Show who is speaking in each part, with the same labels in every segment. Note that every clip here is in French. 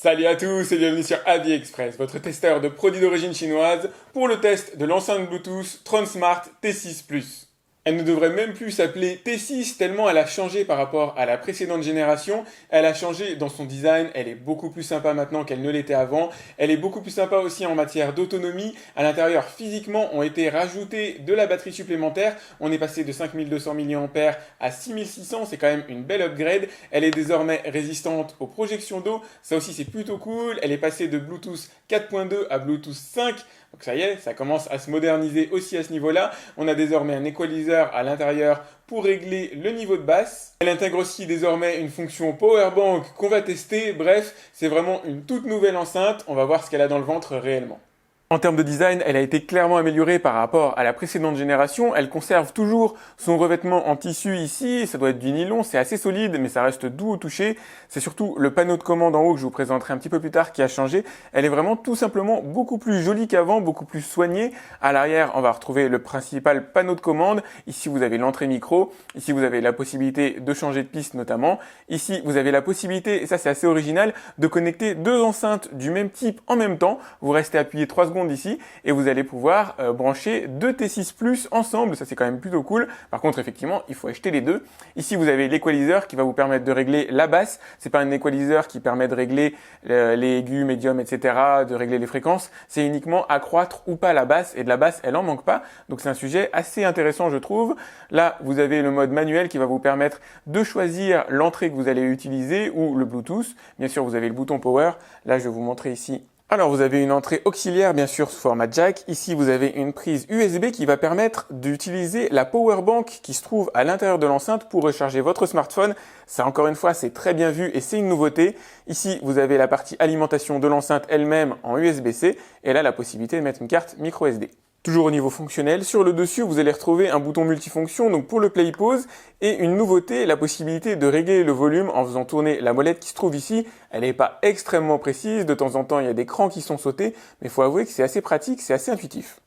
Speaker 1: Salut à tous et bienvenue sur AliExpress, votre testeur de produits d'origine chinoise pour le test de l'enceinte Bluetooth Transmart T6 Plus. Elle ne devrait même plus s'appeler T6 tellement elle a changé par rapport à la précédente génération. Elle a changé dans son design, elle est beaucoup plus sympa maintenant qu'elle ne l'était avant. Elle est beaucoup plus sympa aussi en matière d'autonomie. À l'intérieur, physiquement, ont été rajoutés de la batterie supplémentaire. On est passé de 5200 mAh à 6600, c'est quand même une belle upgrade. Elle est désormais résistante aux projections d'eau. Ça aussi, c'est plutôt cool. Elle est passée de Bluetooth 4.2 à Bluetooth 5. Donc ça y est, ça commence à se moderniser aussi à ce niveau-là. On a désormais un equalizer à l'intérieur pour régler le niveau de basse. Elle intègre aussi désormais une fonction powerbank qu'on va tester. Bref, c'est vraiment une toute nouvelle enceinte. On va voir ce qu'elle a dans le ventre réellement. En termes de design, elle a été clairement améliorée par rapport à la précédente génération. Elle conserve toujours son revêtement en tissu ici. Ça doit être du nylon, c'est assez solide, mais ça reste doux au toucher. C'est surtout le panneau de commande en haut que je vous présenterai un petit peu plus tard qui a changé. Elle est vraiment tout simplement beaucoup plus jolie qu'avant, beaucoup plus soignée. À l'arrière, on va retrouver le principal panneau de commande. Ici, vous avez l'entrée micro. Ici, vous avez la possibilité de changer de piste notamment. Ici, vous avez la possibilité, et ça c'est assez original, de connecter deux enceintes du même type en même temps. Vous restez appuyé 3 secondes ici et vous allez pouvoir brancher deux T6 Plus ensemble, ça c'est quand même plutôt cool. Par contre effectivement il faut acheter les deux. Ici vous avez l'équaliseur qui va vous permettre de régler la basse, c'est pas un équaliseur qui permet de régler les aigus, médiums, etc., de régler les fréquences, c'est uniquement accroître ou pas la basse, et de la basse elle en manque pas, donc c'est un sujet assez intéressant je trouve. Là vous avez le mode manuel qui va vous permettre de choisir l'entrée que vous allez utiliser ou le Bluetooth. Bien sûr vous avez le bouton power, là je vais vous montrer ici. Alors vous avez une entrée auxiliaire bien sûr sous format jack. Ici vous avez une prise USB qui va permettre d'utiliser la power bank qui se trouve à l'intérieur de l'enceinte pour recharger votre smartphone. Ça encore une fois c'est très bien vu et c'est une nouveauté. Ici vous avez la partie alimentation de l'enceinte elle-même en USB-C et là la possibilité de mettre une carte micro SD. Toujours au niveau fonctionnel, sur le dessus, vous allez retrouver un bouton multifonction donc pour le play pause et une nouveauté, la possibilité de régler le volume en faisant tourner la molette qui se trouve ici. Elle n'est pas extrêmement précise, de temps en temps il y a des crans qui sont sautés, mais il faut avouer que c'est assez pratique, c'est assez intuitif.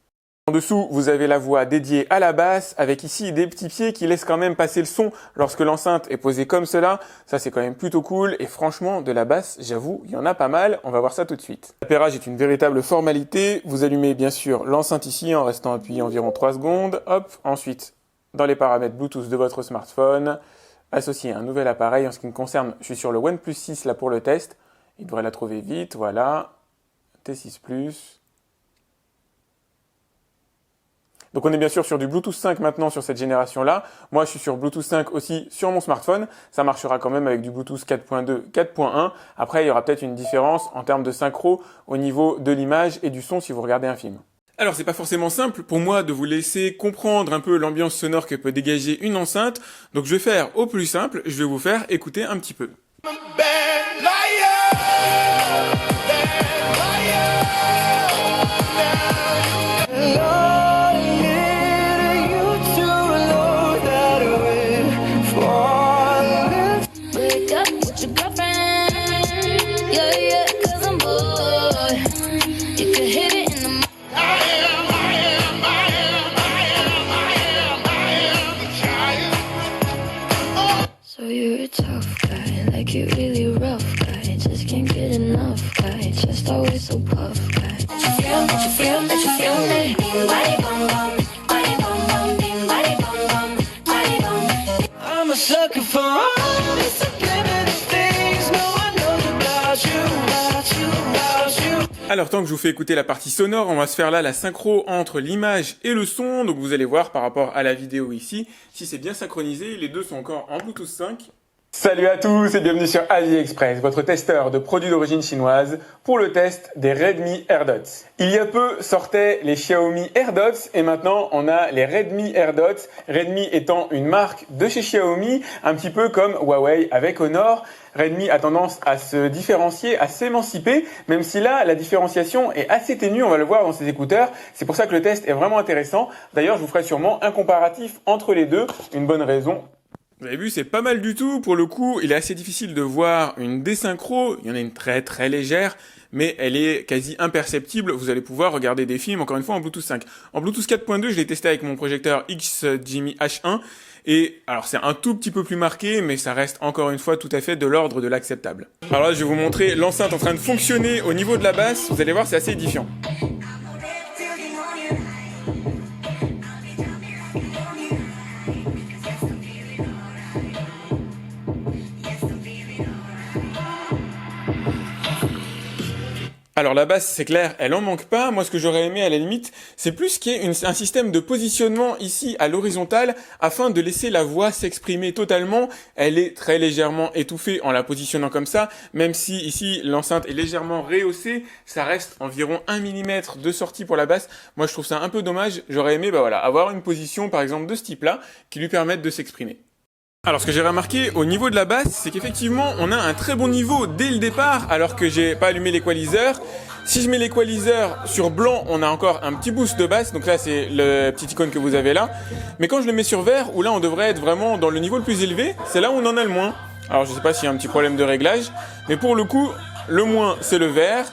Speaker 1: En dessous, vous avez la voix dédiée à la basse, avec ici des petits pieds qui laissent quand même passer le son lorsque l'enceinte est posée comme cela. Ça, c'est quand même plutôt cool. Et franchement, de la basse, j'avoue, il y en a pas mal. On va voir ça tout de suite. L'appairage est une véritable formalité. Vous allumez bien sûr l'enceinte ici en restant appuyé environ 3 secondes. Hop, ensuite, dans les paramètres Bluetooth de votre smartphone, associer un nouvel appareil. En ce qui me concerne, je suis sur le OnePlus 6 là pour le test. Il devrait la trouver vite, voilà. T6 Plus. Donc on est bien sûr sur du Bluetooth 5 maintenant sur cette génération-là. Moi je suis sur Bluetooth 5 aussi sur mon smartphone. Ça marchera quand même avec du Bluetooth 4.2, 4.1. Après il y aura peut-être une différence en termes de synchro au niveau de l'image et du son si vous regardez un film. Alors c'est pas forcément simple pour moi de vous laisser comprendre un peu l'ambiance sonore que peut dégager une enceinte. Donc je vais faire au plus simple, je vais vous faire écouter un petit peu. Alors tant que je vous fais écouter la partie sonore, on va se faire là la synchro entre l'image et le son. Donc vous allez voir par rapport à la vidéo ici, si c'est bien synchronisé, les deux sont encore en Bluetooth 5. Salut à tous et bienvenue sur AliExpress, votre testeur de produits d'origine chinoise pour le test des Redmi AirDots. Il y a peu sortaient les Xiaomi AirDots et maintenant on a les Redmi AirDots. Redmi étant une marque de chez Xiaomi, un petit peu comme Huawei avec Honor. Redmi a tendance à se différencier, à s'émanciper, même si là, la différenciation est assez ténue, on va le voir dans ces écouteurs. C'est pour ça que le test est vraiment intéressant. D'ailleurs, je vous ferai sûrement un comparatif entre les deux, une bonne raison. Vous avez vu, c'est pas mal du tout. Pour le coup, il est assez difficile de voir une désynchro. Il y en a une très très légère, mais elle est quasi imperceptible. Vous allez pouvoir regarder des films, encore une fois, en Bluetooth 5. En Bluetooth 4.2, je l'ai testé avec mon projecteur XGIMI H1, et alors c'est un tout petit peu plus marqué, mais ça reste encore une fois tout à fait de l'ordre de l'acceptable. Alors là, je vais vous montrer l'enceinte en train de fonctionner au niveau de la basse. Vous allez voir, c'est assez édifiant. Alors la basse, c'est clair, elle en manque pas. Moi, ce que j'aurais aimé à la limite, c'est plus qu'il y ait un système de positionnement ici à l'horizontale afin de laisser la voix s'exprimer totalement. Elle est très légèrement étouffée en la positionnant comme ça, même si ici l'enceinte est légèrement rehaussée, ça reste environ 1 mm de sortie pour la basse. Moi, je trouve ça un peu dommage. J'aurais aimé avoir une position par exemple de ce type-là qui lui permette de s'exprimer. Alors ce que j'ai remarqué au niveau de la basse, c'est qu'effectivement on a un très bon niveau dès le départ alors que j'ai pas allumé l'équaliseur. Si je mets l'équaliseur sur blanc, on a encore un petit boost de basse, donc là c'est le petit icône que vous avez là. Mais quand je le mets sur vert, où là on devrait être vraiment dans le niveau le plus élevé, c'est là où on en a le moins. Alors je sais pas s'il y a un petit problème de réglage, mais pour le coup, le moins c'est le vert.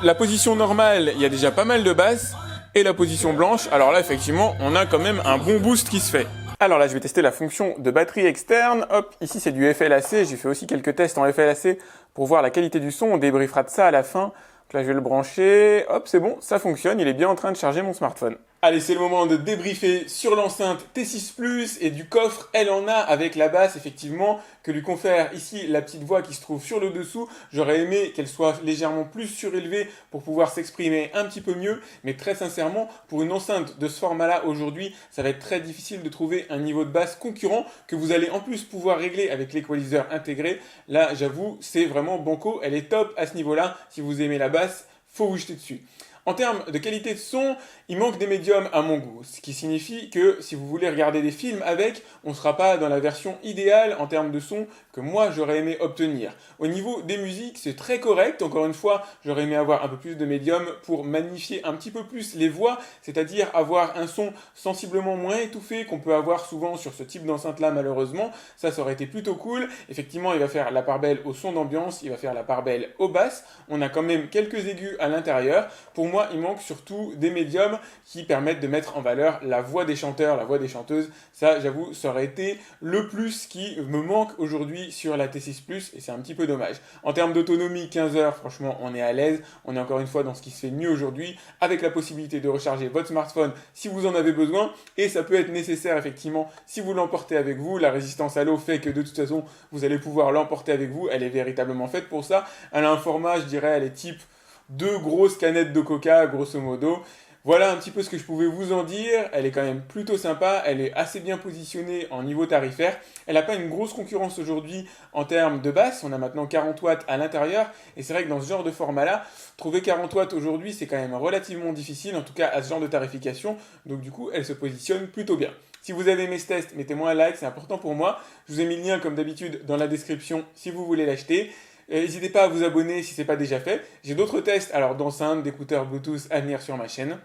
Speaker 1: La position normale, il y a déjà pas mal de basse. Et la position blanche, alors là effectivement on a quand même un bon boost qui se fait. Alors là, je vais tester la fonction de batterie externe. Hop, ici c'est du FLAC. J'ai fait aussi quelques tests en FLAC pour voir la qualité du son. On débriefera de ça à la fin. Donc là, je vais le brancher. Hop, c'est bon, ça fonctionne. Il est bien en train de charger mon smartphone. Allez, c'est le moment de débriefer sur l'enceinte T6 Plus et du coffre. Elle en a avec la basse, effectivement, que lui confère ici la petite voix qui se trouve sur le dessous. J'aurais aimé qu'elle soit légèrement plus surélevée pour pouvoir s'exprimer un petit peu mieux. Mais très sincèrement, pour une enceinte de ce format-là aujourd'hui, ça va être très difficile de trouver un niveau de basse concurrent que vous allez en plus pouvoir régler avec l'équaliseur intégré. Là, j'avoue, c'est vraiment banco. Elle est top à ce niveau-là. Si vous aimez la basse, faut vous jeter dessus. En termes de qualité de son, il manque des médiums à mon goût, ce qui signifie que si vous voulez regarder des films avec, on ne sera pas dans la version idéale en termes de son que moi j'aurais aimé obtenir. Au niveau des musiques, c'est très correct, encore une fois, j'aurais aimé avoir un peu plus de médiums pour magnifier un petit peu plus les voix, c'est-à-dire avoir un son sensiblement moins étouffé qu'on peut avoir souvent sur ce type d'enceinte-là malheureusement, ça aurait été plutôt cool. Effectivement, il va faire la part belle au son d'ambiance, il va faire la part belle aux basses, on a quand même quelques aigus à l'intérieur. Pour moi, il manque surtout des médiums qui permettent de mettre en valeur la voix des chanteurs, la voix des chanteuses. Ça, j'avoue, ça aurait été le plus qui me manque aujourd'hui sur la T6 Plus et c'est un petit peu dommage. En termes d'autonomie, 15 heures, franchement, on est à l'aise. On est encore une fois dans ce qui se fait mieux aujourd'hui avec la possibilité de recharger votre smartphone si vous en avez besoin et ça peut être nécessaire effectivement si vous l'emportez avec vous. La résistance à l'eau fait que de toute façon, vous allez pouvoir l'emporter avec vous. Elle est véritablement faite pour ça. Elle a un format, je dirais, elle est type 2 grosses canettes de coca, grosso modo. Voilà un petit peu ce que je pouvais vous en dire. Elle est quand même plutôt sympa. Elle est assez bien positionnée en niveau tarifaire. Elle n'a pas une grosse concurrence aujourd'hui en termes de basse. On a maintenant 40 watts à l'intérieur. Et c'est vrai que dans ce genre de format-là, trouver 40 watts aujourd'hui, c'est quand même relativement difficile, en tout cas à ce genre de tarification. Donc du coup, elle se positionne plutôt bien. Si vous avez aimé ce test, mettez-moi un like, c'est important pour moi. Je vous ai mis le lien comme d'habitude dans la description si vous voulez l'acheter. N'hésitez pas à vous abonner si ce n'est pas déjà fait. J'ai d'autres tests alors d'enceintes, d'écouteurs Bluetooth à venir sur ma chaîne.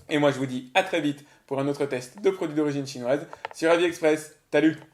Speaker 1: Et moi je vous dis à très vite pour un autre test de produits d'origine chinoise sur AviExpress. Salut!